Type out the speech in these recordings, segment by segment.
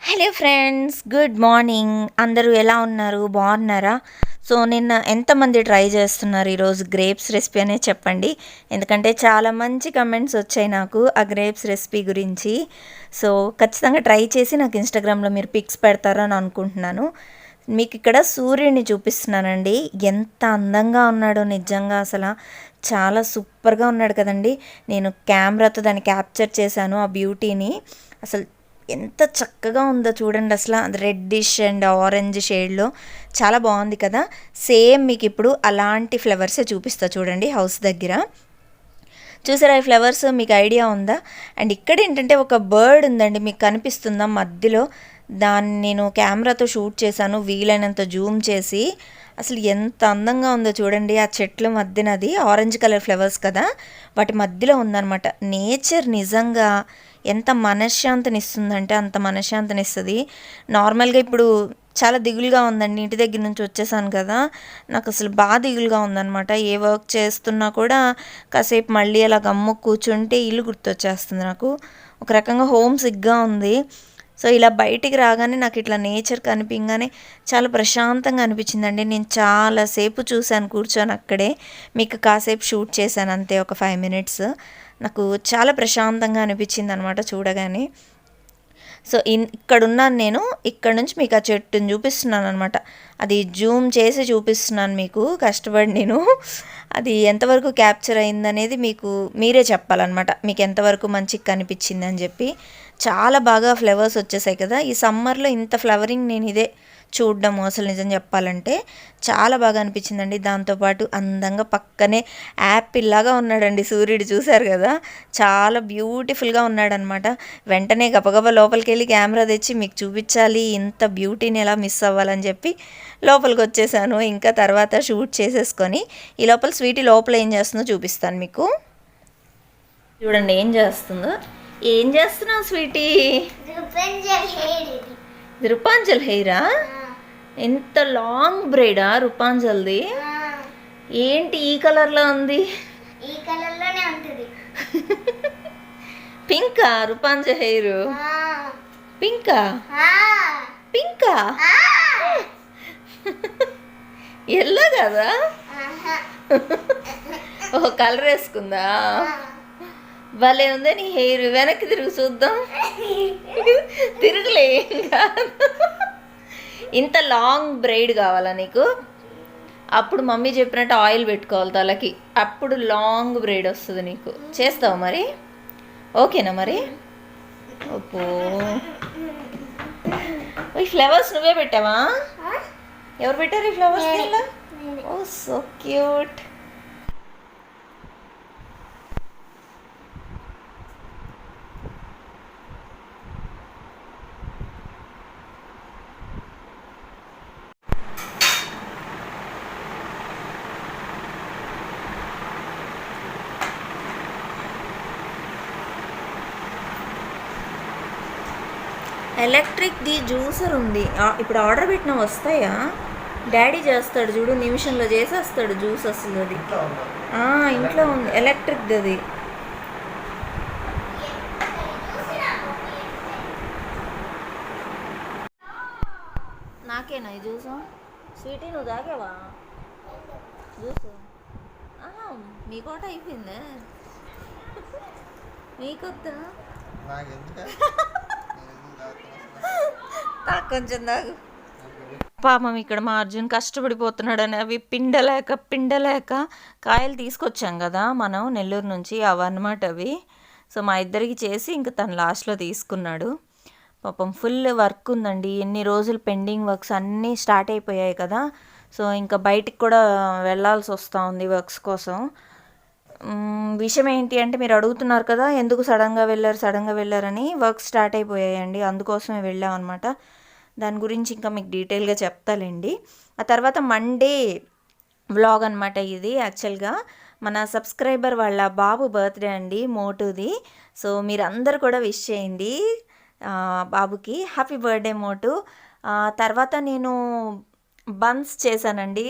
Hello friends, good morning. అందరూ ఎలా ఉన్నారు? బాగున్నారా? సో నిన్న ఎంతమంది ట్రై చేస్తున్నారు ఈరోజు గ్రేప్స్ రెసిపీ అనే చెప్పండి. ఎందుకంటే చాలా మంచి కమెంట్స్ వచ్చాయి నాకు ఆ గ్రేప్స్ రెసిపీ గురించి. సో ఖచ్చితంగా ట్రై చేసి నాకు ఇన్స్టాగ్రామ్లో మీరు పిక్స్ పెడతారని అనుకుంటున్నాను. మీకు ఇక్కడ సూర్యుడిని చూపిస్తున్నానండి. ఎంత అందంగా ఉన్నాడో నిజంగా, అసలు చాలా సూపర్గా ఉన్నాడు కదండి. నేను కెమెరాతో దాన్ని క్యాప్చర్ చేశాను ఆ బ్యూటీని. అసలు ఎంత చక్కగా ఉందో చూడండి. అసలు అది రెడ్డిష్ అండ్ ఆరెంజ్ షేడ్లో చాలా బాగుంది కదా. సేమ్ మీకు ఇప్పుడు అలాంటి ఫ్లవర్సే చూపిస్తా చూడండి హౌస్ దగ్గర. చూసారా ఈ ఫ్లవర్స్? మీకు ఐడియా ఉందా? అండ్ ఇక్కడ ఏంటంటే ఒక బర్డ్ ఉందండి, మీకు కనిపిస్తుందా మధ్యలో? దాన్ని నేను కెమెరాతో షూట్ చేశాను, వీలైనంత జూమ్ చేసి. అసలు ఎంత అందంగా ఉందో చూడండి. ఆ చెట్ల మధ్యన అది ఆరెంజ్ కలర్ ఫ్లవర్స్ కదా, వాటి మధ్యలో ఉందన్నమాట. నేచర్ నిజంగా ఎంత మనశ్శాంతిని ఇస్తుందంటే అంత మనశ్శాంతిని ఇస్తుంది. నార్మల్గా ఇప్పుడు చాలా దిగులుగా ఉందండి, ఇంటి దగ్గర నుంచి వచ్చేసాను కదా. నాకు అసలు బాగా దిగులుగా ఉందన్నమాట. ఏ వర్క్ చేస్తున్నా కూడా కాసేపు మళ్ళీ అలా గమ్ము కూర్చుంటే ఇల్లు గుర్తొచ్చేస్తుంది నాకు. ఒక రకంగా హోమ్ సిక్గా ఉంది. సో ఇలా బయటికి రాగానే నాకు ఇట్లా నేచర్ కనిపించగానే చాలా ప్రశాంతంగా అనిపించిందండి. నేను చాలాసేపు చూశాను కూర్చొని అక్కడే. మీకు కాసేపు షూట్ చేశాను అంతే, ఒక 5 minutes. నాకు చాలా ప్రశాంతంగా అనిపించింది అనమాట చూడగానే. సో ఇక్కడున్నాను నేను. ఇక్కడ నుంచి మీకు ఆ చెట్టుని చూపిస్తున్నాను అనమాట. అది జూమ్ చేసి చూపిస్తున్నాను మీకు కష్టపడి నేను. అది ఎంతవరకు క్యాప్చర్ అయిందనేది మీకు మీరే చెప్పాలన్నమాట, మీకు ఎంతవరకు మంచిగా కనిపించింది అని చెప్పి. చాలా బాగా ఫ్లవర్స్ వచ్చేసాయి కదా ఈ సమ్మర్లో. ఇంత ఫ్లవరింగ్ నేను ఇదే చూడడము అసలు నిజం చెప్పాలంటే చాలా బాగా అనిపించిందండి. దాంతోపాటు అందంగా పక్కనే యాపిల్ లాగా ఉన్నాడండి సూర్యుడు, చూశారు కదా. చాలా బ్యూటిఫుల్గా ఉన్నాడనమాట. వెంటనే గబగబా లోపలికి వెళ్ళి కెమెరా తెచ్చి మీకు చూపించాలి, ఇంత బ్యూటీని ఎలా మిస్ అవ్వాలని చెప్పి లోపలికి వచ్చేసాను. ఇంకా తర్వాత షూట్ చేసేసుకొని ఈ లోపల స్వీటీ లోపల ఏం చేస్తుందో చూపిస్తాను మీకు. చూడండి ఏం చేస్తుందో. ఏం చేస్తున్నావు స్వీటీ? రూపాంజల్ హెయిరా? ఎంత లాంగ్ బ్రైడా రూపాంజల్ది? ఏంటి ఈ కలర్లో ఉంది? ఈ కలర్లోనే ఉంటుంది. పింకా రూపాంజల్ హెయిర్? పింకా? పింకా? ఎల్లో కదా? ఓ కలర్ వేసుకుందా? భలే ఉందే నీ హెయిర్. వెనక్కి తిరుగు చూద్దాం. తిరుగులే. ఇంత లాంగ్ బ్రైడ్ కావాలా నీకు? అప్పుడు మమ్మీ చెప్పినట్టు ఆయిల్ పెట్టుకోవాలి తలకి, అప్పుడు లాంగ్ బ్రైడ్ వస్తుంది నీకు. చేస్తావు మరి? ఓకేనా మరి? ఓపో, ఈ ఫ్లవర్స్ నువ్వే పెట్టావా? ఎవరు పెట్టారు ఈ ఫ్లవర్స్? ఓ సో క్యూట్. ఎలక్ట్రిక్ది జ్యూసర్ ఉంది. ఇప్పుడు ఆర్డర్ పెట్టినా వస్తాయా? డాడీ చేస్తాడు చూడు, నిమిషంలో చేసేస్తాడు జ్యూస్. అసలు అది ఇంట్లో ఉంది, ఎలక్ట్రిక్ది అది. నాకేనా ఈ జ్యూసు? స్వీటీ నువ్వు తాగావా జ్యూసు? మీకోట అయిపోయిందే, మీకొద్దా? కొంచెం దాగు. పాపం ఇక్కడ మా అర్జున్ కష్టపడిపోతున్నాడని అవి పిండలేక కాయలు తీసుకొచ్చాం కదా మనం నెల్లూరు నుంచి, అవన్నమాట అవి. సో మా ఇద్దరికి చేసి ఇంకా తను లాస్ట్లో తీసుకున్నాడు. పాపం ఫుల్ వర్క్ ఉందండి, ఎన్ని రోజులు పెండింగ్ వర్క్స్ అన్నీ స్టార్ట్ అయిపోయాయి కదా. సో ఇంకా బయటికి కూడా వెళ్ళాల్సి వస్తూ ఉంది వర్క్స్ కోసం. విషయం ఏంటి అంటే, మీరు అడుగుతున్నారు కదా ఎందుకు సడన్గా వెళ్ళారని. వర్క్ స్టార్ట్ అయిపోయాయండి, అందుకోసమే వెళ్ళామన్నమాట. దాని గురించి ఇంకా మీకు డీటెయిల్గా చెప్తాలేండి. ఆ తర్వాత మండే వ్లాగ్ అనమాట ఇది. యాక్చువల్గా మన సబ్స్క్రైబర్ వాళ్ళ బాబు బర్త్డే అండి, మోటుది. సో మీరు అందరు కూడా విష్ చేయండి బాబుకి. హ్యాపీ బర్త్డే మోటు. తర్వాత నేను బన్స్ చేశానండి,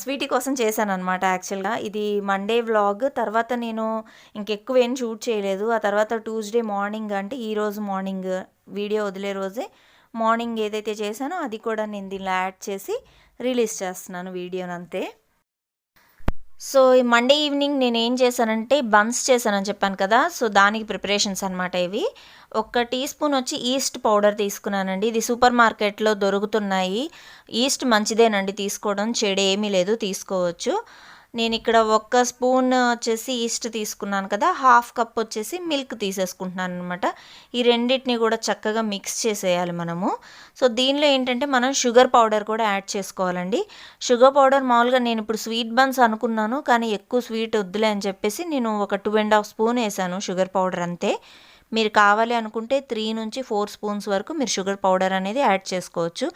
స్వీటీ కోసం చేశాను అనమాట. యాక్చువల్గా ఇది మండే వ్లాగ్. తర్వాత నేను ఇంకెక్కువ ఏం షూట్ చేయలేదు. ఆ తర్వాత ట్యూస్డే మార్నింగ్, అంటే ఈరోజు మార్నింగ్ వీడియో వదిలే రోజే మార్నింగ్ ఏదైతే చేశానో అది కూడా నేను దీనిలో యాడ్ చేసి రిలీజ్ చేస్తున్నాను వీడియోని అంతే. సో ఈ మండే ఈవినింగ్ నేను ఏం చేశానంటే బన్స్ చేశానని చెప్పాను కదా, సో దానికి ప్రిపరేషన్స్ అనమాట ఇవి. 1 టీ స్పూన్ వచ్చి ఈస్ట్ పౌడర్ తీసుకున్నానండి. ఇది సూపర్ మార్కెట్లో దొరుకుతున్నాయి. ఈస్ట్ మంచిదేనండి తీసుకోవడం, చెడు ఏమీ లేదు, తీసుకోవచ్చు. నేను ఇక్కడ 1 స్పూన్ వచ్చేసి ఈస్ట్ తీసుకున్నాను కదా, 1/2 కప్ వచ్చేసి మిల్క్ తీసేసుకుంటున్నాను అనమాట. ఈ రెండింటిని కూడా చక్కగా మిక్స్ చేసేయాలి మనము. సో దీనిలో ఏంటంటే మనం షుగర్ పౌడర్ కూడా యాడ్ చేసుకోవాలండి. షుగర్ పౌడర్ మామూలుగా నేను ఇప్పుడు స్వీట్ బన్స్ అనుకున్నాను, కానీ ఎక్కువ స్వీట్ వద్దులే అని చెప్పేసి నేను ఒక 2.5 స్పూన్ వేసాను షుగర్ పౌడర్ అంతే. మీరు కావాలి అనుకుంటే 3 నుంచి 4 స్పూన్స్ వరకు మీరు షుగర్ పౌడర్ అనేది యాడ్ చేసుకోవచ్చు.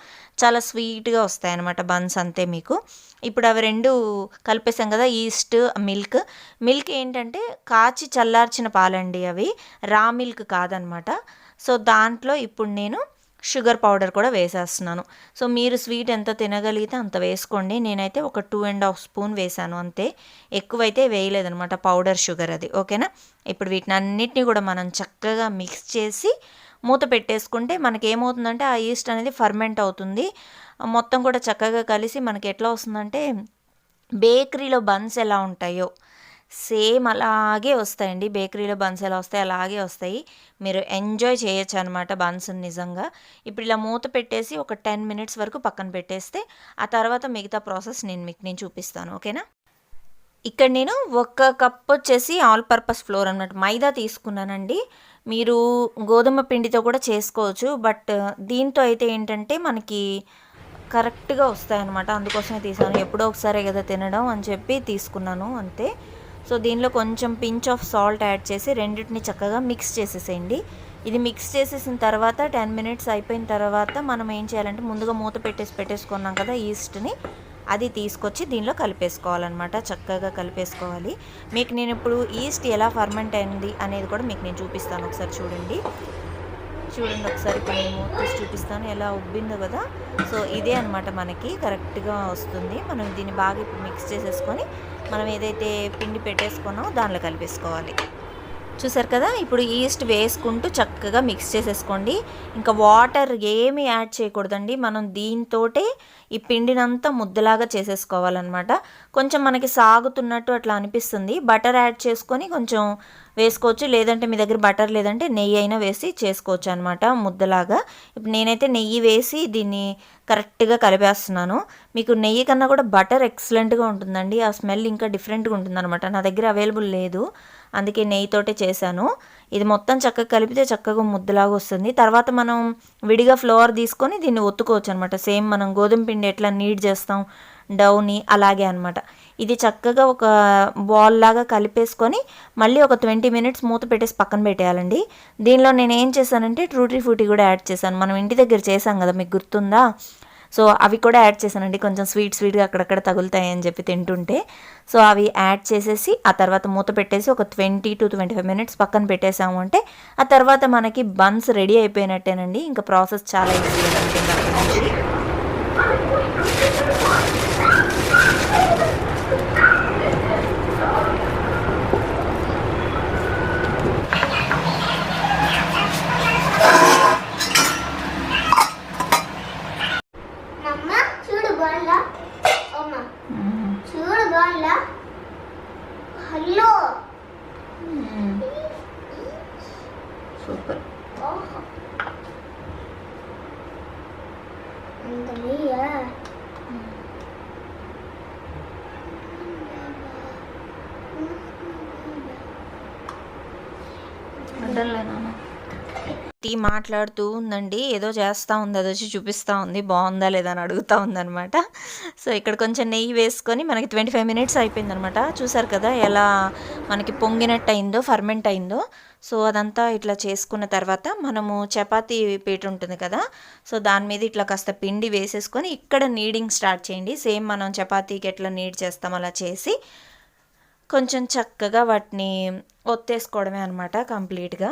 చాలా స్వీట్గా వస్తాయి అన్నమాట బన్స్ అంతే మీకు. ఇప్పుడు అవి 2 కలిపేసాం కదా, ఈస్ట్ మిల్క్ ఏంటంటే కాచి చల్లార్చిన పాలండి, అవి రా మిల్క్ కాదనమాట. సో దాంట్లో ఇప్పుడు నేను షుగర్ పౌడర్ కూడా వేసేస్తున్నాను. సో మీరు స్వీట్ ఎంత తినగలిగితే అంత వేసుకోండి. నేనైతే ఒక 2.5 స్పూన్ వేసాను అంతే, ఎక్కువైతే వేయలేదనమాట పౌడర్ షుగర్ అది. ఓకేనా. ఇప్పుడు వీటిని అన్నిటిని కూడా మనం చక్కగా మిక్స్ చేసి మూత పెట్టేసుకుంటే మనకి ఏమవుతుందంటే ఆ ఈస్ట్ అనేది ఫర్మెంట్ అవుతుంది. మొత్తం కూడా చక్కగా కలిసి మనకి ఎట్లా వస్తుందంటే బేకరీలో బన్స్ ఎలా ఉంటాయో సేమ్ అలాగే వస్తాయండి. బేకరీలో బన్స్ ఎలా వస్తాయి అలాగే వస్తాయి. మీరు ఎంజాయ్ చేయొచ్చు అనమాట బన్స్ నిజంగా. ఇప్పుడు ఇలా మూత పెట్టేసి ఒక 10 మినిట్స్ వరకు పక్కన పెట్టేస్తే ఆ తర్వాత మిగతా ప్రాసెస్ నేను చూపిస్తాను. ఓకేనా. ఇక్కడ నేను 1 కప్ వచ్చేసి ఆల్ పర్పస్ ఫ్లోర్ అన్నమాట మైదా తీసుకున్నానండి. మీరు గోధుమ పిండితో కూడా చేసుకోవచ్చు, బట్ దీంతో అయితే ఏంటంటే మనకి కరెక్ట్గా వస్తాయన్నమాట. అందుకోసమే తీసాను, ఎప్పుడో ఒకసారి కదా తినడం అని చెప్పి తీసుకున్నాను అంతే. సో దీనిలో కొంచెం పించ్ ఆఫ్ సాల్ట్ యాడ్ చేసి రెండింటిని చక్కగా మిక్స్ చేసేసేయండి. ఇది మిక్స్ చేసేసిన తర్వాత 10 మినిట్స్ అయిపోయిన తర్వాత మనం ఏం చేయాలంటే ముందుగా మూత పెట్టేసుకున్నాం కదా ఈస్ట్ని, అది తీసుకొచ్చి దీనిలో కలిపేసుకోవాలన్నమాట. చక్కగా కలిపేసుకోవాలి. మీకు నేను ఇప్పుడు ఈస్ట్ ఎలా ఫర్మెంట్ అయింది అనేది కూడా మీకు నేను చూపిస్తాను. ఒకసారి చూడండి ఒకసారి ఇప్పుడు నేను మూత తీసి చూపిస్తాను ఎలా ఉబ్బిందో కదా. సో ఇదే అనమాట మనకి కరెక్ట్గా వస్తుంది. మనం దీన్ని బాగా ఇప్పుడు మిక్స్ చేసేసుకొని మనం ఏదైతే పిండి పెట్టేసుకున్నామో దానిలో కలిపేసుకోవాలి. చూసారు కదా, ఇప్పుడు ఈస్ట్ వేసుకుంటూ చక్కగా మిక్స్ చేసేసుకోండి. ఇంకా వాటర్ ఏమీ యాడ్ చేయకూడదండి. మనం దీంతోటే ఈ పిండినంతా ముద్దలాగా చేసేసుకోవాలన్నమాట. కొంచెం మనకి సాగుతున్నట్టు అట్లా అనిపిస్తుంది. బటర్ యాడ్ చేసుకొని కొంచెం వేసుకోవచ్చు, లేదంటే మీ దగ్గర బటర్ లేదంటే నెయ్యి అయినా వేసి చేసుకోవచ్చు అనమాట ముద్దలాగా. ఇప్పుడు నేనైతే నెయ్యి వేసి దీన్ని కరెక్ట్గా కలిపేస్తున్నాను. మీకు నెయ్యి కన్నా కూడా బటర్ ఎక్సలెంట్గా ఉంటుందండి, ఆ స్మెల్ ఇంకా డిఫరెంట్గా ఉంటుందన్నమాట. నా దగ్గర అవైలబుల్ లేదు, అందుకే నెయ్యితోటే చేశాను. ఇది మొత్తం చక్కగా కలిపితే చక్కగా ముద్దలాగా వస్తుంది. తర్వాత మనం విడిగా ఫ్లోర్ తీసుకొని దీన్ని ఒత్తుకోవచ్చు అనమాట. సేమ్ మనం గోధుమ పిండి ఎట్లా నీడ్ చేస్తాం డౌని అలాగే అనమాట. ఇది చక్కగా ఒక బాల్ లాగా కలిపేసుకొని మళ్ళీ ఒక 20 మినిట్స్ మూత పెట్టేసి పక్కన పెట్టేయాలండి. దీనిలో నేను ఏం చేశానంటే ట్రూటీ ఫ్రూటీ కూడా యాడ్ చేశాను. మనం ఇంటి దగ్గర చేసాం కదా, మీకు గుర్తుందా. సో అవి కూడా యాడ్ చేశానండి, కొంచెం స్వీట్గా అక్కడక్కడ తగులుతాయి అని చెప్పి తింటుంటే. సో అవి యాడ్ చేసేసి ఆ తర్వాత మూత పెట్టేసి ఒక 20 to 25 మినిట్స్ పక్కన పెట్టేసాము అంటే ఆ తర్వాత మనకి బన్స్ రెడీ అయిపోయినట్టేనండి. ఇంకా ప్రాసెస్ చాలా ఈజీ ఉంటుంది అక్కడి నుంచి. Hello super. టీ మాట్లాడుతూ ఉందండి, ఏదో చేస్తూ ఉంది, అది వచ్చి చూపిస్తూ ఉంది బాగుందా లేదా అని అడుగుతూ ఉందనమాట. సో ఇక్కడ కొంచెం నెయ్యి వేసుకొని మనకి 25 మినిట్స్ అయిపోయిందనమాట. చూసారు కదా ఎలా మనకి పొంగినట్టు అయిందో, ఫర్మెంట్ అయిందో. సో అదంతా ఇట్లా చేసుకున్న తర్వాత మనము చపాతీ పీట ఉంటుంది కదా, సో దాని మీద ఇట్లా కాస్త పిండి వేసేసుకొని ఇక్కడ నీడింగ్ స్టార్ట్ చేయండి. సేమ్ మనం చపాతీకి ఎట్లా నీడ్ చేస్తాం అలా చేసి కొంచెం చక్కగా వాటిని ఒత్తేసుకోవడమే అనమాట కంప్లీట్గా.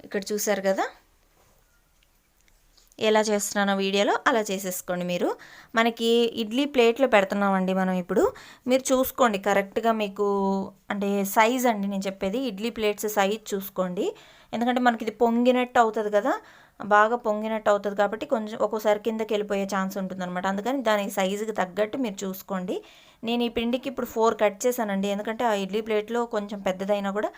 ఇక్కడ చూసారు కదా ఎలా చేస్తున్నానో వీడియోలో అలా చేసేసుకోండి మీరు. మనకి ఇడ్లీ ప్లేట్లో పెడుతున్నామండి మనం ఇప్పుడు. మీరు చూసుకోండి కరెక్ట్గా మీకు అంటే సైజ్ అండి నేను చెప్పేది, ఇడ్లీ ప్లేట్స్ సైజ్ చూసుకోండి. ఎందుకంటే మనకి ఇది పొంగినట్టు అవుతుంది కదా, బాగా పొంగినట్టు అవుతుంది కాబట్టి కొంచెం ఒక్కోసారి కిందకి వెళ్ళిపోయే ఛాన్స్ ఉంటుందన్నమాట. అందుకని దానికి సైజుకి తగ్గట్టు మీరు చూసుకోండి. నేను ఈ పిండికి ఇప్పుడు 4 కట్ చేశానండి, ఎందుకంటే ఆ ఇడ్లీ ప్లేట్లో కొంచెం పెద్దదైనా కూడా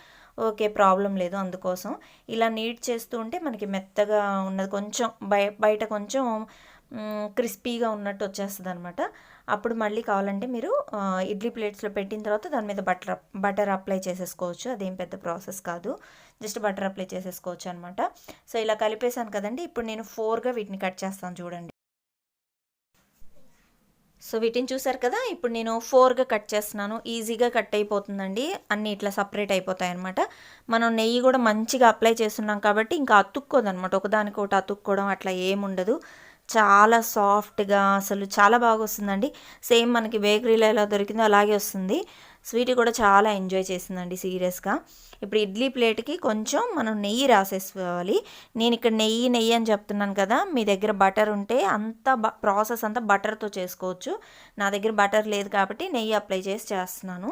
ఓకే ప్రాబ్లం లేదు. అందుకోసం ఇలా నీట్ చేస్తూ ఉంటే మనకి మెత్తగా ఉన్నది కొంచెం బయట కొంచెం క్రిస్పీగా ఉన్నట్టు వచ్చేస్తుంది అనమాట. అప్పుడు మళ్ళీ కావాలంటే మీరు ఇడ్లీ ప్లేట్స్లో పెట్టిన తర్వాత దాని మీద బటర్ అప్లై చేసేసుకోవచ్చు. అదేం పెద్ద ప్రాసెస్ కాదు, జస్ట్ బటర్ అప్లై చేసేసుకోవచ్చు అనమాట. సో ఇలా కలిపేశాను కదండి, ఇప్పుడు నేను 4గా వీటిని కట్ చేస్తాను చూడండి. సో వీటిని చూసారు కదా, ఇప్పుడు నేను 4గా కట్ చేస్తున్నాను. ఈజీగా కట్ అయిపోతుందండి, అన్నీ ఇట్లా సపరేట్ అయిపోతాయి అనమాట. మనం నెయ్యి కూడా మంచిగా అప్లై చేస్తున్నాం కాబట్టి ఇంకా అతుక్కోదనమాట, ఒకదానికొకటి అతుక్కోవడం అట్లా ఏముండదు. చాలా సాఫ్ట్గా అసలు చాలా బాగా వస్తుందండి. సేమ్ మనకి బేకరీలో ఎలా దొరికిందో అలాగే వస్తుంది. స్వీట్ కూడా చాలా ఎంజాయ్ చేసిందండి సీరియస్గా. ఇప్పుడు ఇడ్లీ ప్లేట్కి కొంచెం మనం నెయ్యి రాసేసుకోవాలి. నేను ఇక్కడ నెయ్యి అని చెప్తున్నాను కదా, మీ దగ్గర బటర్ ఉంటే అంత ప్రాసెస్ అంతా బటర్తో చేసుకోవచ్చు. నా దగ్గర బటర్ లేదు కాబట్టి నెయ్యి అప్లై చేస్తున్నాను.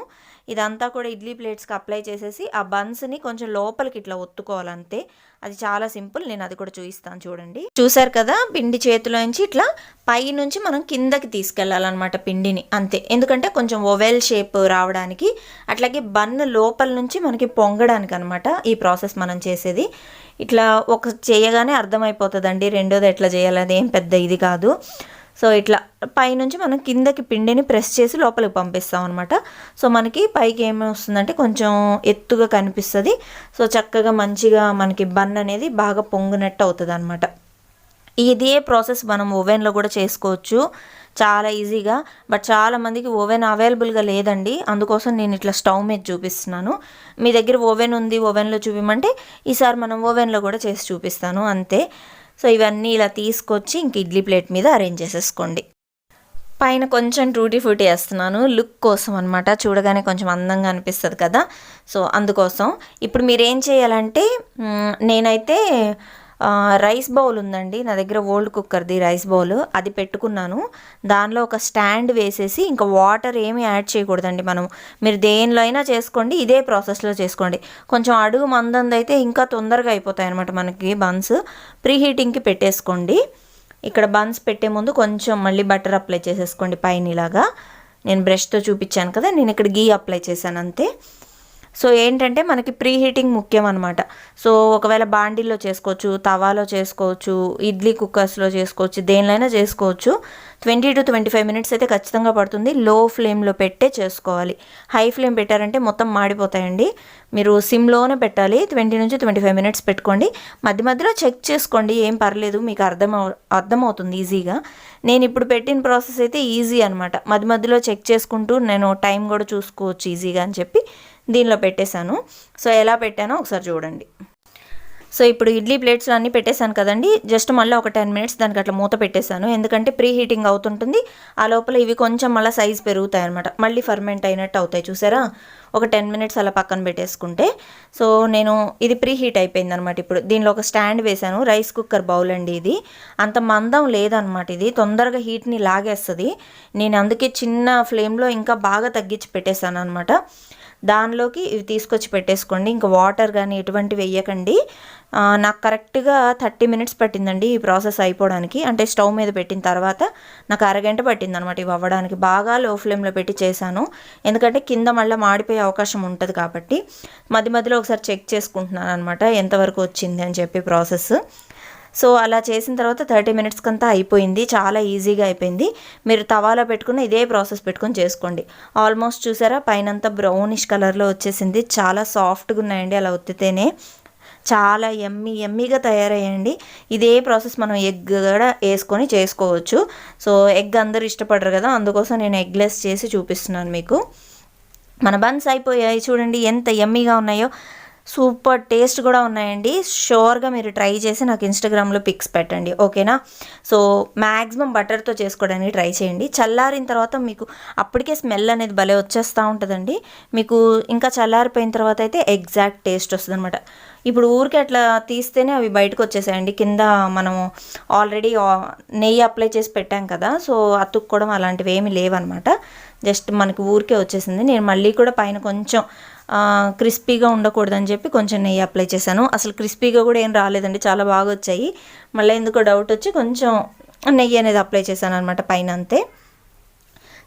ఇదంతా కూడా ఇడ్లీ ప్లేట్స్కి అప్లై చేసేసి ఆ బన్స్ని కొంచెం లోపలికి ఇట్లా ఒత్తుకోవాలంతే. అది చాలా సింపుల్, నేను అది కూడా చూపిస్తాను చూడండి. చూసారు కదా, పిండి చేతిలోంచి ఇట్లా పై నుంచి మనం కిందకి తీసుకెళ్ళాలన్నమాట పిండిని, అంతే. ఎందుకంటే కొంచెం ఓవెల్ షేప్ రావడానికి, అట్లాగే బన్ లోపల నుంచి మనకి పొంగడానికి అనమాట ఈ ప్రాసెస్ మనం చేసేది. ఇట్లా ఒక చేయగానే అర్థమైపోతుందండి, రెండోది ఎట్లా చేయాలి అదేం పెద్ద ఇది కాదు. సో ఇట్లా పైనుంచి మనం కిందకి పిండిని ప్రెస్ చేసి లోపలికి పంపిస్తాం అనమాట. సో మనకి పైకి ఏమి వస్తుందంటే కొంచెం ఎత్తుగా కనిపిస్తుంది. సో చక్కగా మంచిగా మనకి బన్ అనేది బాగా పొంగినట్టు అవుతుంది అనమాట. ఇదే ప్రాసెస్ మనం ఓవెన్లో కూడా చేసుకోవచ్చు చాలా ఈజీగా. బట్ చాలామందికి ఓవెన్ అవైలబుల్గా లేదండి, అందుకోసం నేను ఇట్లా స్టవ్ మీద చూపిస్తున్నాను. మీ దగ్గర ఓవెన్ ఉంది, ఓవెన్లో చూపిమంటే ఈసారి మనం ఓవెన్లో కూడా చేసి చూపిస్తాను, అంతే. సో ఇవన్నీ ఇలా తీసుకొచ్చి ఇంక ఇడ్లీ ప్లేట్ మీద అరేంజ్ చేసేసుకోండి. పైన కొంచెం టూటీ ఫ్రూటీ వేస్తున్నాను, లుక్ కోసం అనమాట, చూడగానే కొంచెం అందంగా అనిపిస్తుంది కదా. సో అందుకోసం ఇప్పుడు మీరు ఏం చేయాలంటే, నేనైతే రైస్ బౌల్ ఉందండి నా దగ్గర, ఓల్డ్ కుక్కర్ది రైస్ బౌల్, అది పెట్టుకున్నాను. దానిలో ఒక స్టాండ్ వేసేసి ఇంకా వాటర్ ఏమీ యాడ్ చేయకూడదండి మనం. మీరు దేనిలో అయినా చేసుకోండి, ఇదే ప్రాసెస్లో చేసుకోండి. కొంచెం అడుగు మందందైతే ఇంకా తొందరగా అయిపోతాయి అనమాట మనకి బన్స్. ప్రీ హీటింగ్కి పెట్టేసుకోండి. ఇక్కడ బన్స్ పెట్టే ముందు కొంచెం మళ్ళీ బటర్ అప్లై చేసేసుకోండి పైన ఇలాగా. నేను బ్రష్తో చూపించాను కదా, నేను ఇక్కడ గీ అప్లై చేశాను అంతే. సో ఏంటంటే మనకి ప్రీ హీటింగ్ ముఖ్యం అనమాట. సో ఒకవేళ బాండీల్లో చేసుకోవచ్చు, తవాలో చేసుకోవచ్చు, ఇడ్లీ కుక్కర్స్లో చేసుకోవచ్చు, దేనిలో చేసుకోవచ్చు. 20 to 25 మినిట్స్ అయితే ఖచ్చితంగా పడుతుంది. లో ఫ్లేమ్లో పెట్టే చేసుకోవాలి. హై ఫ్లేమ్ పెట్టారంటే మొత్తం మాడిపోతాయండి. మీరు సిమ్లోనే పెట్టాలి. 20 నుంచి 25 మినిట్స్ పెట్టుకోండి. మధ్య మధ్యలో చెక్ చేసుకోండి, ఏం పర్లేదు, మీకు అర్థమవుతుంది ఈజీగా. నేను ఇప్పుడు పెట్టిన ప్రాసెస్ అయితే ఈజీ అనమాట. మధ్య మధ్యలో చెక్ చేసుకుంటూ నేను టైం కూడా చూసుకోవచ్చు ఈజీగా అని చెప్పి దీనిలో పెట్టేశాను. సో ఎలా పెట్టానో ఒకసారి చూడండి. సో ఇప్పుడు ఇడ్లీ ప్లేట్స్లో అన్నీ పెట్టేశాను కదండి, జస్ట్ మళ్ళీ ఒక 10 మినిట్స్ దానికి అట్లా మూత పెట్టేశాను. ఎందుకంటే ప్రీ హీటింగ్ అవుతుంటుంది, ఆ లోపల ఇవి కొంచెం మళ్ళీ సైజ్ పెరుగుతాయి అనమాట, మళ్ళీ ఫర్మెంట్ అయినట్టు అవుతాయి. చూసారా, ఒక 10 మినిట్స్ అలా పక్కన పెట్టేసుకుంటే. సో నేను ఇది ప్రీ హీట్ అయిపోయింది అనమాట. ఇప్పుడు దీనిలో ఒక స్టాండ్ వేశాను, రైస్ కుక్కర్ బౌల్ అండి ఇది. అంత మందం లేదనమాట, ఇది తొందరగా హీట్ని లాగేస్తుంది. నేను అందుకే చిన్న ఫ్లేమ్లో ఇంకా బాగా తగ్గించి పెట్టేశాను అనమాట. దానిలోకి ఇవి తీసుకొచ్చి పెట్టేసుకోండి. ఇంకా వాటర్ కానీ ఎటువంటివి వేయకండి. నాకు కరెక్ట్గా 30 మినిట్స్ పట్టిందండి ఈ ప్రాసెస్ అయిపోవడానికి. అంటే స్టవ్ మీద పెట్టిన తర్వాత నాకు అరగంట పట్టింది అనమాట ఇవి అవ్వడానికి. బాగా లో ఫ్లేమ్లో పెట్టి చేశాను, ఎందుకంటే కింద మళ్ళీ మాడిపోయే అవకాశం ఉంటుంది కాబట్టి. మధ్య మధ్యలో ఒకసారి చెక్ చేసుకుంటున్నాను అనమాట ఎంతవరకు వచ్చింది అని చెప్పి ప్రాసెస్. సో అలా చేసిన తర్వాత 30 మినిట్స్కి అంతా అయిపోయింది, చాలా ఈజీగా అయిపోయింది. మీరు తవాలో పెట్టుకున్న ఇదే ప్రాసెస్ పెట్టుకొని చేసుకోండి. ఆల్మోస్ట్ చూసారా, పైనంతా బ్రౌనిష్ కలర్లో వచ్చేసింది. చాలా సాఫ్ట్గా ఉన్నాయండి అలా ఒత్తితేనే. చాలా ఎమ్మీగా తయారయ్యండి. ఇదే ప్రాసెస్ మనం ఎగ్ కూడా వేసుకొని చేసుకోవచ్చు. సో ఎగ్ అందరూ ఇష్టపడరు కదా, అందుకోసం నేను ఎగ్లెస్ చేసి చూపిస్తున్నాను మీకు. మన బన్స్ అయిపోయాయి చూడండి, ఎంత ఎమ్మీగా ఉన్నాయో. సూపర్ టేస్ట్ కూడా ఉన్నాయండి. షూర్గా మీరు ట్రై చేసి నాకు ఇన్స్టాగ్రామ్లో పిక్స్ పెట్టండి, ఓకేనా. సో మ్యాక్సిమం బటర్తో చేసుకోవడానికి ట్రై చేయండి. చల్లారిన తర్వాత మీకు అప్పటికే స్మెల్ అనేది భలే వచ్చేస్తూ ఉంటుందండి. మీకు ఇంకా చల్లారిపోయిన తర్వాత అయితే ఎగ్జాక్ట్ టేస్ట్ వస్తుంది అనమాట. ఇప్పుడు ఊరికే అట్లా తీస్తేనే అవి బయటకు వచ్చేసాయండి. కింద మనము ఆల్రెడీ నెయ్యి అప్లై చేసి పెట్టాం కదా, సో అతుక్కోవడం అలాంటివి ఏమీ లేవన్నమాట. జస్ట్ మనకి ఊరికే వచ్చేసింది. నేను మళ్ళీ కూడా పైన కొంచెం క్రిస్పీగా ఉండకూడదని చెప్పి కొంచెం నెయ్యి అప్లై చేశాను. అసలు క్రిస్పీగా కూడా ఏం రాలేదండి, చాలా బాగా వచ్చాయి. మళ్ళీ ఎందుకో డౌట్ వచ్చి కొంచెం నెయ్యి అనేది అప్లై చేశాను అనమాట పైన, అంతే.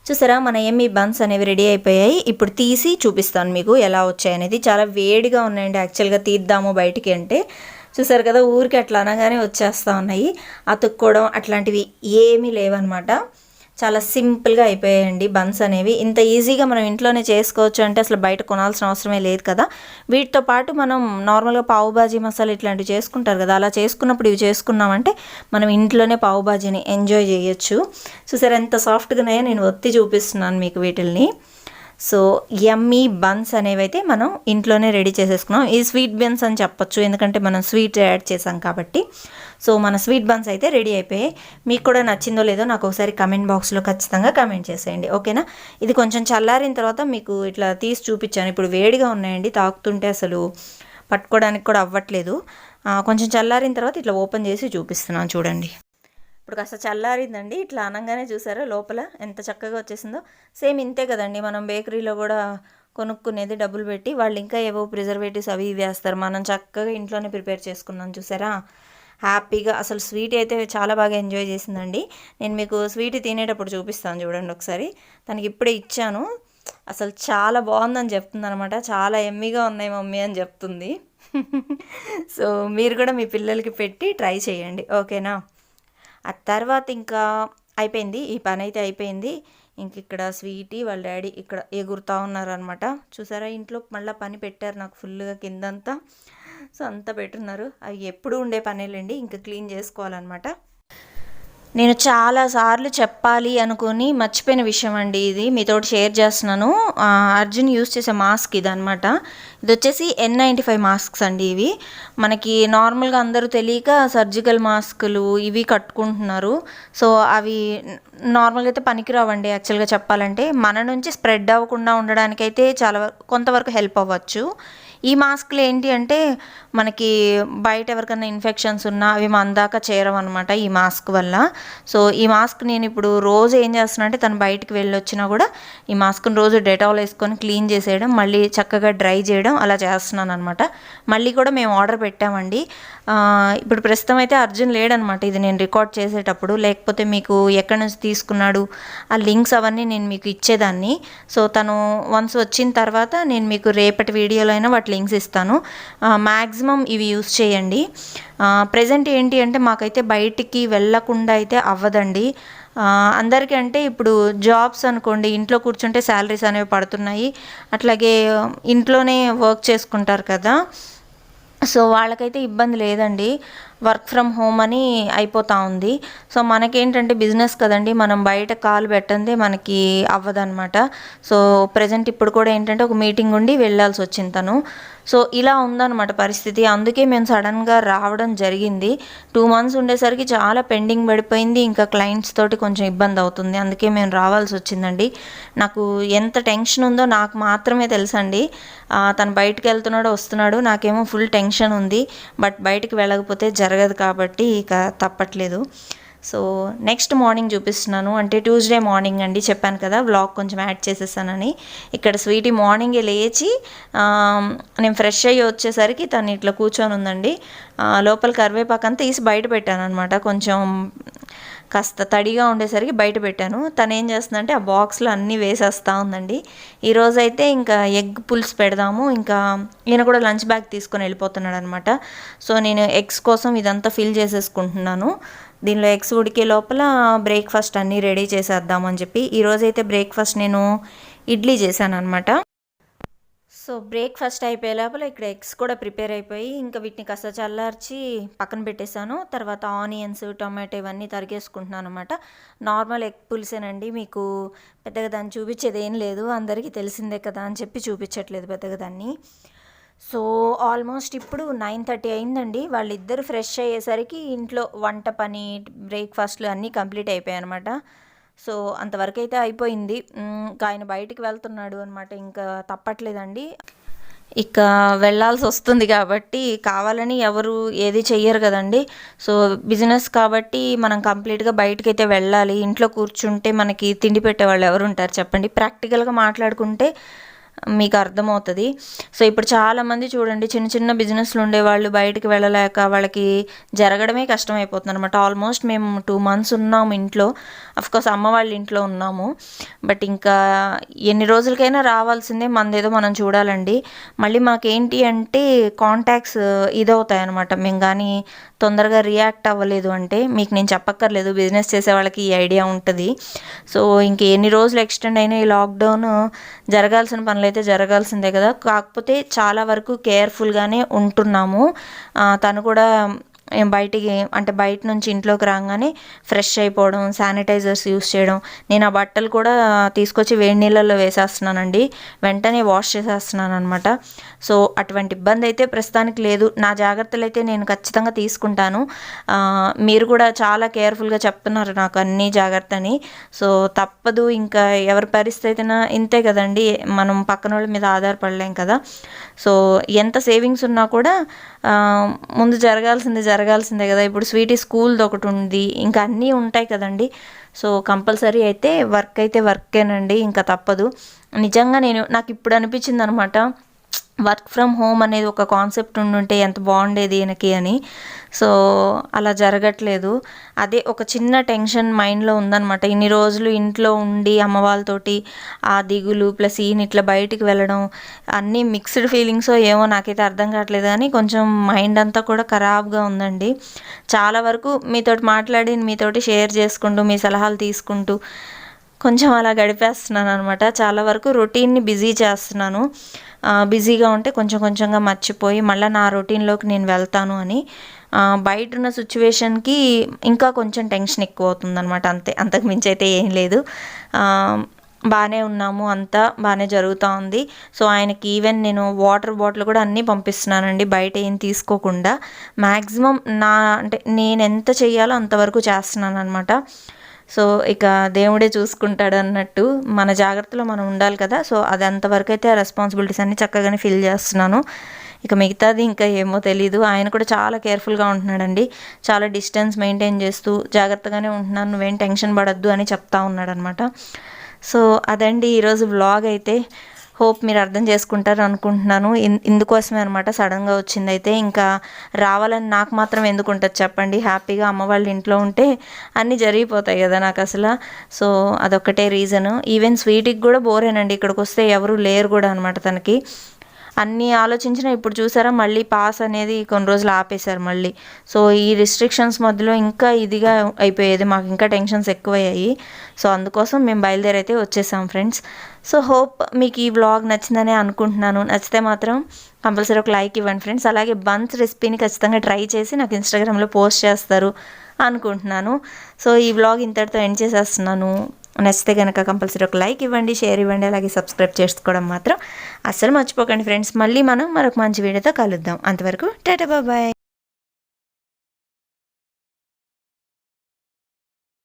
చూసారా, మన ఎమ్మీ బన్స్ అనేవి రెడీ అయిపోయాయి. ఇప్పుడు తీసి చూపిస్తాను మీకు ఎలా వచ్చాయి అనేది. చాలా వేడిగా ఉన్నాయండి యాక్చువల్గా, తీద్దాము బయటికి అంటే. చూసారు కదా, ఊరికి అట్లా అనగానే వచ్చేస్తూ ఉన్నాయి. అతుక్కోవడం అట్లాంటివి ఏమీ లేవన్నమాట. చాలా సింపుల్గా అయిపోయాయండి బన్స్ అనేవి. ఇంత ఈజీగా మనం ఇంట్లోనే చేసుకోవచ్చు అంటే అసలు బయట కొనాల్సిన అవసరమే లేదు కదా. వీటితో పాటు మనం నార్మల్గా పావు బాజీ మసాలా ఇట్లాంటివి చేసుకుంటారు కదా, అలా చేసుకున్నప్పుడు ఇవి చేసుకున్నామంటే మనం ఇంట్లోనే పావు బాజీని ఎంజాయ్ చేయొచ్చు. చూసారు ఎంత సాఫ్ట్గా ఉన్నాయో, నేను ఒత్తి చూపిస్తున్నాను మీకు వీటిల్ని. సో యమ్మీ బన్స్ అనేవి అయితే మనం ఇంట్లోనే రెడీ చేసేసుకున్నాం. ఈ స్వీట్ బన్స్ అని చెప్పొచ్చు, ఎందుకంటే మనం స్వీట్ యాడ్ చేసాం కాబట్టి. సో మన స్వీట్ బన్స్ అయితే రెడీ అయిపోయాయి. మీకు కూడా నచ్చిందో లేదో నాకు ఒకసారి కమెంట్ బాక్స్లో ఖచ్చితంగా కమెంట్ చేసేయండి, ఓకేనా. ఇది కొంచెం చల్లారిన తర్వాత మీకు ఇట్లా తీసి చూపించాను. ఇప్పుడు వేడిగా ఉన్నాయండి, తాకుతుంటే అసలు పట్టుకోవడానికి కూడా అవ్వట్లేదు. కొంచెం చల్లారిన తర్వాత ఇట్లా ఓపెన్ చేసి చూపిస్తున్నాను చూడండి. ఇప్పుడు కాస్త చల్లారిందండి. ఇట్లా అనగానే చూసారా లోపల ఎంత చక్కగా వచ్చేసిందో. సేమ్ ఇంతే కదండి మనం బేకరీలో కూడా కొనుక్కునేది, డబ్బులు పెట్టి. వాళ్ళు ఇంకా ఏవో ప్రిజర్వేటివ్స్ అవి ఇవి వేస్తారు. మనం చక్కగా ఇంట్లోనే ప్రిపేర్ చేసుకున్నాం చూసారా, హ్యాపీగా. అసలు స్వీట్ అయితే చాలా బాగా ఎంజాయ్ చేసిందండి. నేను మీకు స్వీట్ తినేటప్పుడు చూపిస్తాను చూడండి ఒకసారి. తనకి ఇప్పుడే ఇచ్చాను, అసలు చాలా బాగుందని చెప్తుంది అనమాట. చాలా ఎమ్మీగా ఉన్నాయి మమ్మీ అని చెప్తుంది. సో మీరు కూడా మీ పిల్లలకి పెట్టి ట్రై చేయండి, ఓకేనా. ఆ తర్వాత ఇంకా అయిపోయింది, ఈ పని అయితే అయిపోయింది. ఇంక ఇక్కడ స్వీటీ వాళ్ళ డాడీ ఇక్కడ ఎగురుతూ ఉన్నారనమాట. చూసారా, ఇంట్లో మళ్ళీ పని పెట్టారు నాకు ఫుల్గా కిందంతా. సో అంతా పెట్టున్నారు. అవి ఎప్పుడు ఉండే పనేలేండి, ఇంకా క్లీన్ చేసుకోవాలన్నమాట. నేను చాలాసార్లు చెప్పాలి అనుకుని మర్చిపోయిన విషయం అండి ఇది, మీతోటి షేర్ చేస్తున్నాను. అర్జున్ యూస్ చేసే మాస్క్ ఇది అనమాట. ఇది వచ్చేసి N95 మాస్క్స్ అండి. ఇవి మనకి నార్మల్గా అందరూ తెలియక సర్జికల్ మాస్కులు ఇవి కట్టుకుంటున్నారు. సో అవి నార్మల్గా అయితే పనికిరావండి యాక్చువల్గా చెప్పాలంటే. మన నుంచి స్ప్రెడ్ అవ్వకుండా ఉండడానికైతే చాలా కొంతవరకు హెల్ప్ అవ్వచ్చు. ఈ మాస్క్లు ఏంటి అంటే మనకి బయట ఎవరికైనా ఇన్ఫెక్షన్స్ ఉన్నా అవి మన దాకా చేరవన్నమాట ఈ మాస్క్ వల్ల. సో ఈ మాస్క్ నేను ఇప్పుడు రోజు ఏం చేస్తున్నా అంటే, తను బయటికి వెళ్ళొచ్చినా కూడా ఈ మాస్క్ని రోజు డెటాల్ వేసుకొని క్లీన్ చేసేయడం, మళ్ళీ చక్కగా డ్రై చేయడం అలా చేస్తున్నాను అనమాట. మళ్ళీ కూడా మేము ఆర్డర్ పెట్టామండి. ఇప్పుడు ప్రస్తుతం అయితే అర్జున్ లేడనమాట ఇది నేను రికార్డ్ చేసేటప్పుడు, లేకపోతే మీకు ఎక్కడి నుంచి తీసుకున్నాడు ఆ లింక్స్ అవన్నీ నేను మీకు ఇచ్చేదాన్ని. సో తను వన్స్ వచ్చిన తర్వాత నేను మీకు రేపటి వీడియోలో అయినా వాటి లింక్స్ ఇస్తాను. మ్యాక్సిమం ఇవి యూస్ చేయండి. ప్రజెంట్ ఏంటి అంటే మాకైతే బయటికి వెళ్ళకుండా అయితే అవ్వదండి. అందరికీ అంటే ఇప్పుడు జాబ్స్ అనుకోండి, ఇంట్లో కూర్చుంటే శాలరీస్ అనేవి పడుతున్నాయి. అట్లాగే ఇంట్లోనే వర్క్ చేసుకుంటారు కదా, సో వాళ్ళకైతే ఇబ్బంది లేదండి. వర్క్ ఫ్రమ్ హోమ్ అని అయిపోతూ ఉంది. సో మనకేంటంటే బిజినెస్ కదండి, మనం బయట కాలు పెట్టందే మనకి అవ్వదన్నమాట. సో ప్రజెంట్ ఇప్పుడు కూడా ఏంటంటే ఒక మీటింగ్ ఉండి వెళ్ళాల్సి వచ్చింది తను. సో ఇలా ఉందన్నమాట పరిస్థితి. అందుకే మేము సడన్గా రావడం జరిగింది. 2 months ఉండేసరికి చాలా పెండింగ్ పడిపోయింది. ఇంకా క్లయింట్స్ తోటి కొంచెం ఇబ్బంది అవుతుంది, అందుకే మేము రావాల్సి వచ్చిందండి. నాకు ఎంత టెన్షన్ ఉందో నాకు మాత్రమే తెలుసండి. తను బయటకు వెళ్తున్నాడు వస్తున్నాడు, నాకేమో ఫుల్ టెన్షన్ ఉంది. బట్ బయటికి వెళ్ళకపోతే జరగదు కాబట్టి ఇక తప్పట్లేదు. సో నెక్స్ట్ మార్నింగ్ చూపిస్తున్నాను, అంటే ట్యూస్డే మార్నింగ్ అండి. చెప్పాను కదా వ్లాగ్ కొంచెం యాడ్ చేసేసానని. ఇక్కడ స్వీటీ మార్నింగే లేచి నేను ఫ్రెష్ అయ్యి వచ్చేసరికి తను ఇట్లా కూర్చొని ఉందండి. లోపల కరివేపాకంతా తీసి బయట పెట్టాను అనమాట. కొంచెం కాస్త తడిగా ఉండేసరికి బయట పెట్టాను. తను ఏం చేస్తుందంటే ఆ బాక్స్లో అన్నీ వేసేస్తూ ఉందండి. ఈరోజైతే ఇంకా ఎగ్ పులుసు పెడదాము, ఇంకా ఈయన కూడా లంచ్ బ్యాగ్ తీసుకొని వెళ్ళిపోతున్నాడు అనమాట. సో నేను ఎగ్స్ కోసం ఇదంతా ఫిల్ చేసేసుకుంటున్నాను. దీనిలో ఎగ్స్ ఉడికే లోపల బ్రేక్ఫాస్ట్ అన్నీ రెడీ చేసేద్దామని చెప్పి. ఈరోజైతే బ్రేక్ఫాస్ట్ నేను ఇడ్లీ చేశాను అనమాట. సో బ్రేక్ఫాస్ట్ అయిపోయే లోపల ఇక్కడ ఎగ్స్ కూడా ప్రిపేర్ అయిపోయి ఇంకా వీటిని కాస్త చల్లార్చి పక్కన పెట్టేశాను. తర్వాత ఆనియన్స్, టొమాటో ఇవన్నీ తరిగేసుకుంటున్నాను అనమాట. నార్మల్ ఎగ్ పులుసేనండి, మీకు పెద్దగా దాన్ని చూపించేది ఏం లేదు, అందరికీ తెలిసిందే కదా అని చెప్పి చూపించట్లేదు పెద్దగా దాన్ని. సో ఆల్మోస్ట్ ఇప్పుడు 9:30 అయిందండి. వాళ్ళిద్దరు ఫ్రెష్ అయ్యేసరికి ఇంట్లో వంట పని, బ్రేక్ఫాస్ట్లు అన్నీ కంప్లీట్ అయిపోయాయి అనమాట. సో అంతవరకు అయితే అయిపోయింది. ఇంకా ఆయన బయటికి వెళ్తున్నాడు అనమాట, ఇంకా తప్పట్లేదండి. ఇక వెళ్ళాల్సి వస్తుంది కాబట్టి కావాలని ఎవరు ఏది చెయ్యరు కదండి. సో బిజినెస్ కాబట్టి మనం కంప్లీట్గా బయటకైతే వెళ్ళాలి. ఇంట్లో కూర్చుంటే మనకి తిండి పెట్టేవాళ్ళు ఎవరు ఉంటారు చెప్పండి. ప్రాక్టికల్గా మాట్లాడుకుంటే మీకు అర్థమవుతుంది. సో ఇప్పుడు చాలామంది చూడండి, చిన్న చిన్న బిజినెస్లు ఉండేవాళ్ళు బయటికి వెళ్ళలేక వాళ్ళకి జరగడమే కష్టమైపోతుంది అనమాట. ఆల్మోస్ట్ మేము 2 months ఉన్నాము ఇంట్లో. అఫ్కోర్స్ అమ్మ వాళ్ళ ఇంట్లో ఉన్నాము. బట్ ఇంకా ఎన్ని రోజులకైనా రావాల్సిందే, మనదేదో మనం చూడాలండి. మళ్ళీ మాకేంటి అంటే కాంటాక్ట్స్ ఇదవుతాయి అనమాట. మేము కానీ తొందరగా రియాక్ట్ అవ్వలేదు అంటే, మీకు నేను చెప్పక్కర్లేదు, బిజినెస్ చేసే వాళ్ళకి ఈ ఐడియా ఉంటుంది. సో ఇంక ఎన్ని రోజులు ఎక్స్టెండ్ అయినా ఈ లాక్డౌన్ జరగాల్సిన పనులు అయితే జరగాల్సిందే కదా. కాకపోతే చాలా వరకు కేర్ఫుల్గానే ఉంటున్నాము. తను కూడా బయటికి అంటే బయట నుంచి ఇంట్లోకి రాగానే ఫ్రెష్ అయిపోవడం, శానిటైజర్స్ యూస్ చేయడం. నేను ఆ బట్టలు కూడా తీసుకొచ్చి వేడి నీళ్ళల్లో వేసేస్తున్నానండి, వెంటనే వాష్ చేసేస్తున్నాను అనమాట. సో అటువంటి ఇబ్బంది అయితే ప్రస్తుతానికి లేదు. నా జాగ్రత్తలు అయితే నేను ఖచ్చితంగా తీసుకుంటాను. మీరు కూడా చాలా కేర్ఫుల్గా చెప్తున్నారు నాకు అన్ని జాగ్రత్తని. సో తప్పదు, ఇంకా ఎవరి పరిస్థితి అయినా ఇంతే కదండి. మనం పక్కన వాళ్ళ మీద ఆధారపడలేం కదా. సో ఎంత సేవింగ్స్ ఉన్నా కూడా ముందు జరగాల్సిందే కదా. ఇప్పుడు స్వీటీ స్కూల్ది ఒకటి ఉంది, ఇంకా అన్నీ ఉంటాయి కదండి. సో కంపల్సరీ అయితే వర్కేనండి, ఇంకా తప్పదు. నిజంగా నాకు ఇప్పుడు అనిపించింది అనమాట, వర్క్ ఫ్రమ్ హోమ్ అనేది ఒక కాన్సెప్ట్ ఉండుంటే ఎంత బాగుండేది ఈయనకి అని. సో అలా జరగట్లేదు. అదే ఒక చిన్న టెన్షన్ మైండ్లో ఉందన్నమాట. ఇన్ని రోజులు ఇంట్లో ఉండి అమ్మ వాళ్ళతోటి ఆ దిగులు ప్లస్ ఈయన ఇట్లా బయటికి వెళ్ళడం, అన్నీ మిక్స్డ్ ఫీలింగ్స్ ఏమో నాకైతే అర్థం కావట్లేదు. కానీ కొంచెం మైండ్ అంతా కూడా ఖరాబ్గా ఉందండి. చాలా వరకు మీతోటి మాట్లాడి మీతోటి షేర్ చేసుకుంటూ మీ సలహాలు తీసుకుంటూ కొంచెం అలా గడిపేస్తున్నాను అనమాట. చాలా వరకు రొటీన్ని బిజీ చేస్తున్నాను. బిజీగా ఉంటే కొంచెంగా మర్చిపోయి మళ్ళీ నా రొటీన్లోకి నేను వెళ్తాను అని. బయట ఉన్న సిచ్యువేషన్కి ఇంకా కొంచెం టెన్షన్ ఎక్కువ అవుతుందన్నమాట. అంతకు మించి అయితే ఏం లేదు. బాగానే ఉన్నాము, అంతా బాగానే జరుగుతూ ఉంది. సో ఆయనకి ఈవెన్ నేను వాటర్ బాటిల్ కూడా అన్నీ పంపిస్తున్నానండి, బయట ఏం తీసుకోకుండా. మ్యాక్సిమం అంటే నేను ఎంత చెయ్యాలో అంతవరకు చేస్తున్నాను అనమాట. సో ఇక దేవుడే చూసుకుంటాడు అన్నట్టు మన జాగ్రత్తలో మనం ఉండాలి కదా. సో అది అంతవరకు అయితే ఆ రెస్పాన్సిబిలిటీస్ అన్నీ చక్కగానే ఫిల్ చేస్తున్నాను. ఇక మిగతాది ఇంకా ఏమో తెలీదు. ఆయన కూడా చాలా కేర్ఫుల్గా ఉంటున్నాడండి. చాలా డిస్టెన్స్ మెయింటైన్ చేస్తూ జాగ్రత్తగానే ఉంటున్నాను, నువ్వేం టెన్షన్ పడద్దు అని చెప్తా ఉన్నాడు అనమాట. సో అదండి ఈరోజు వ్లాగ్ అయితే. హోప్ మీరు అర్థం చేసుకుంటారు అనుకుంటున్నాను. ఇందుకోసమే అనమాట సడన్గా వచ్చింది. అయితే ఇంకా రావాలని నాకు మాత్రం ఎందుకు ఉంటుంది చెప్పండి. హ్యాపీగా అమ్మ వాళ్ళ ఇంట్లో ఉంటే అన్నీ జరిగిపోతాయి కదా నాకు అసలు. సో అదొక్కటే రీజను. ఈవెన్ స్వీట్కి కూడా బోరేనండి, ఇక్కడికి వస్తే ఎవరు లేరు కూడా అనమాట తనకి. అన్నీ ఆలోచించినా ఇప్పుడు చూసారా మళ్ళీ పాస్ అనేది కొన్ని రోజులు ఆపేశారు మళ్ళీ. సో ఈ రిస్ట్రిక్షన్స్ మధ్యలో ఇంకా ఇదిగా అయిపోయేది, మాకు ఇంకా టెన్షన్స్ ఎక్కువయ్యాయి. సో అందుకోసం మేము బయలుదేరైతే వచ్చేసాం ఫ్రెండ్స్. సో హోప్ మీకు ఈ వ్లాగ్ నచ్చిందనే అనుకుంటున్నాను. నచ్చితే మాత్రం కంపల్సరీ ఒక లైక్ ఇవ్వండి ఫ్రెండ్స్. అలాగే బన్స్ రెసిపీని ఖచ్చితంగా ట్రై చేసి నాకు ఇన్స్టాగ్రామ్లో పోస్ట్ చేస్తారు అనుకుంటున్నాను. సో ఈ వ్లాగ్ ఇంతటితో ఎండ్ చేసేస్తున్నాను. నచ్చితే కనుక కంపల్సరీ ఒక లైక్ ఇవ్వండి, షేర్ ఇవ్వండి, అలాగే సబ్స్క్రైబ్ చేసుకోవడం మాత్రం అస్సలు మర్చిపోకండి ఫ్రెండ్స్. మళ్ళీ మనం మరొక మంచి వీడియోతో కలుద్దాం. అంతవరకు టాటా బాయ్.